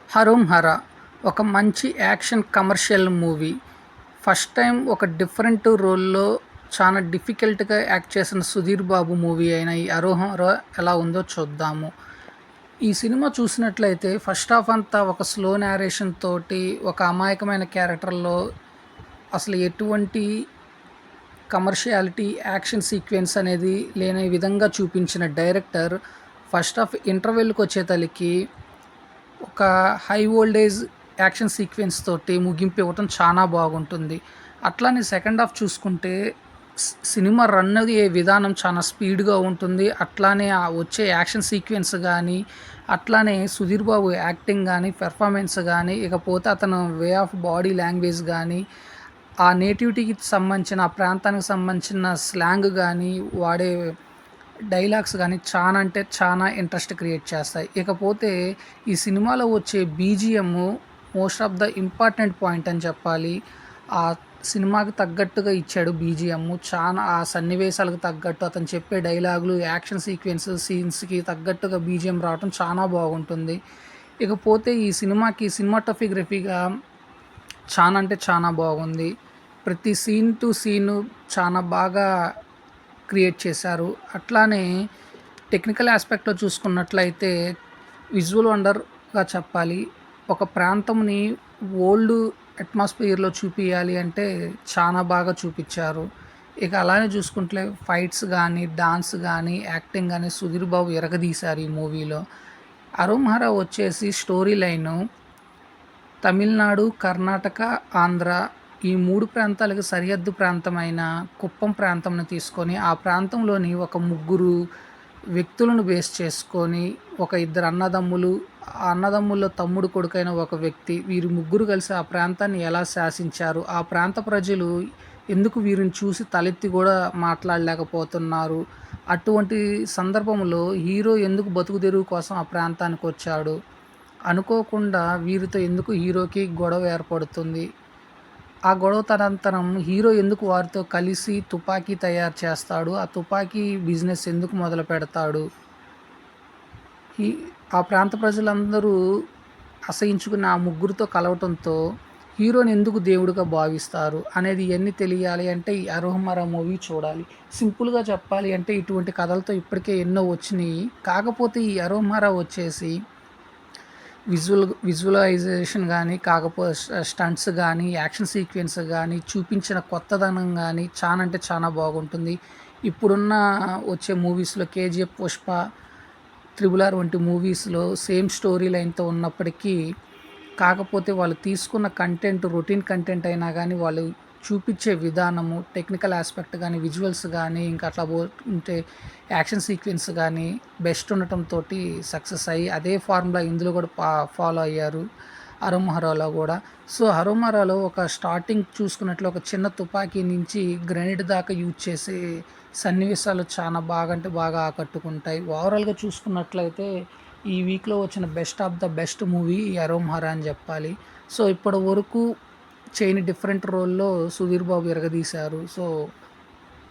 హరోం హరా ఒక మంచి action commercial movie. First time ఒక డిఫరెంట్ రోల్‌లో చాలా డిఫికల్ట్‌గా యాక్ట్ చేసిన 'సుధీర్ బాబు' మూవీ అయిన ఈ 'హరోం హరా' ఎలా ఉందో చూద్దాము. ఈ సినిమా చూసినట్లయితే ఫస్ట్ హాఫ్ అంతా ఒక స్లో నేరేషన్ తోటి ఒక అమాయకమైన క్యారెక్టర్‌లో అసలు ఎటువంటి కమర్షియాలిటీ, యాక్షన్ సీక్వెన్స్ అనేది లేని విధంగా చూపించిన డైరెక్టర్ ఫస్ట్ హాఫ్ ఇంటర్వెల్‌కొచ్చేతలికి ఒక హై వోల్టేజ్ యాక్షన్ సీక్వెన్స్ తోటి ముగింపు ఇవ్వటం చాలా బాగుంటుంది. అట్లానే సెకండ్ హాఫ్ చూసుకుంటే సినిమా రన్ అయ్యే విధానం చాలా స్పీడ్‌గా ఉంటుంది. అట్లానే ఆ వచ్చే యాక్షన్ సీక్వెన్స్ గానీ, అట్లానే సుధీర్ బాబు యాక్టింగ్ గానీ, పెర్ఫార్మెన్స్ గానీ, ఇకపోతే అతను వే ఆఫ్ బాడీ లాంగ్వేజ్ గానీ, ఆ నేటివిటీకి సంబంధించిన, ఆ ప్రాంతానికి సంబంధించిన స్లాంగ్ గానీ, వాడే డైలాగ్స్ గానీ చానా అంటే చానా ఇంట్రెస్ట్ క్రియేట్ చేస్తాయి. ఇకపోతే ఈ సినిమాలో వచ్చే BGM most of the important point అని చెప్పాలి. ఆ సినిమాకి తగ్గట్టుగా ఇచ్చాడు బీజీఎమ్. చానా ఆ సన్నివేశాలకు తగ్గట్టు అతను చెప్పే డైలాగులు, యాక్షన్ సీన్స్‌కి తగ్గట్టుగా బీజీఎం రావటం చానా బాగుంటుంది. ఇకపోతే ఈ సినిమాకి సినిమాటోగ్రఫీగా చానా అంటే చానా బాగుంది. ప్రతి సీన్ టు సీను చానా బాగా క్రియేట్ చేశారు. అట్లానే టెక్నికల్ యాస్పెక్ట్‌లో చూసుకున్నట్లయితే విజువల్ వండర్‌గా చెప్పాలి. ఒక ప్రాంతంని ఓల్డ్ అట్మాస్ఫియర్‌లో చూపియాలి అంటే చానా బాగా చూపిచ్చారు. ఇక అలానే చూసుకుంటే ఫైట్స్ గానీ, డాన్స్ గానీ, యాక్టింగ్ గానీ సుధీర్ బాబు ఇరగదీశారు ఈ మూవీలో. 'హరోం హరా' వచ్చేసి స్టోరీ లైను తమిళనాడు, కర్ణాటక, ఆంధ్ర ఈ 3 ప్రాంతాలకు సరిహద్దు ప్రాంతమైన కుప్పం ప్రాంతంను తీసుకొని, ఆ ప్రాంతంలోని ఒక ముగ్గురు వ్యక్తులను బేస్ చేసుకొని, ఒక ఇద్దరు అన్నదమ్ములు, ఆ అన్నదమ్ముల్లో తమ్ముడు కొడుకైన ఒక వ్యక్తి, వీరు ముగ్గురు కలిసి ఆ ప్రాంతాన్ని ఎలా శాసించారు, ఆ ప్రాంత ప్రజలు ఎందుకు వీరిని చూసి తలెత్తి కూడా మాట్లాడలేకపోతున్నారు, అటువంటి సందర్భంలో హీరో ఎందుకు బతుకుదెరువు కోసం ఆ ప్రాంతానికొచ్చాడు, అనుకోకుండా వీరితో ఎందుకు హీరోకి గొడవ ఏర్పడుతుంది, ఆ గొడవ తదనంతరం హీరో ఎందుకు వారితో కలిసి తుపాకీ తయారు చేస్తాడు, ఆ తుపాకీ బిజినెస్ ఎందుకు మొదలుపెడతాడు, ఈ ఆ ప్రాంత ప్రజలందరూ అసహించుకుని ఆ ముగ్గురితో కలవటంతో హీరోని ఎందుకు దేవుడిగా భావిస్తారు అనేది ఇయన్నీ తెలియాలి అంటే ఈ 'హరోం హరా' మూవీ చూడాలి. సింపుల్‌గా చెప్పాలి అంటే ఇటువంటి కథలతో ఇప్పటికే ఎన్నో వచ్చినియి. కాకపోతే ఈ 'హరోం హరా' వచ్చేసి విజువలైజేషన్ గానీ, స్టంట్స్ గానీ, యాక్షన్ సీక్వెన్స్ గానీ, చూపించిన కొత్తదనం గానీ చానా అంటే చానా బాగుంటుంది. ఇప్పుడున్న వచ్చే మూవీస్‌లో 'కేజీఎఫ్', 'పుష్ప', 'త్రిబుల్ ఆర్' వంటి మూవీస్‌లో సేమ్ స్టోరీ లైన్‌తో ఉన్నప్పటికీ, కాకపోతే వాళ్ళు తీసుకున్న కంటెంట్ రొటీన్ కంటెంట్ అయినా గానీ, వాళ్ళు చూపిచ్చే విధానము, టెక్నికల్ యాస్పెక్ట్ గానీ, విజువల్స్ గానీ, ఇంకా అట్లా ఉంటే యాక్షన్ సీక్వెన్స్ గానీ బెస్ట్ ఉండటంతోటి సక్సెస్ అయ్యి, అదే ఫార్ములా ఇందులో కూడా ఫాలో అయ్యారు 'హరోం హరా'లో కూడా. సో 'హరోం హరా'లో ఒక స్టార్టింగ్ చూసుకున్నట్లు ఒక చిన్న తుపాకీ నుంచి గ్రెనేడ్ దాకా యూజ్ చేసే సన్నివేశాలు చాలా బాగా అంటే బాగా ఆకట్టుకుంటాయి. ఓవరాల్‌గా చూసుకున్నట్లయితే ఈ వీక్‌లో వచ్చిన best of the best movie ఈ 'హరోం హరా' అని చెప్పాలి. సో ఇప్పటి వరకు చేయని డిఫరెంట్ రోల్‌లో సుధీర్ బాబు ఇరగదీశారు. సో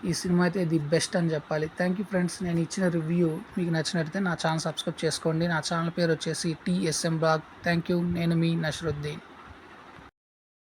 ఈ సినిమా అయితే ది బెస్ట్ అని చెప్పాలి. Thank you friends. నేను ఇచ్చిన రివ్యూ మీకు నచ్చినట్లయితే నా ఛానల్ సబ్స్క్రైబ్ చేసుకోండి. నా ఛానల్ పేరు వచ్చేసి టీఎస్ఎం బ్లాగ్. Thank you. నేను మీ నషరుద్దీన్.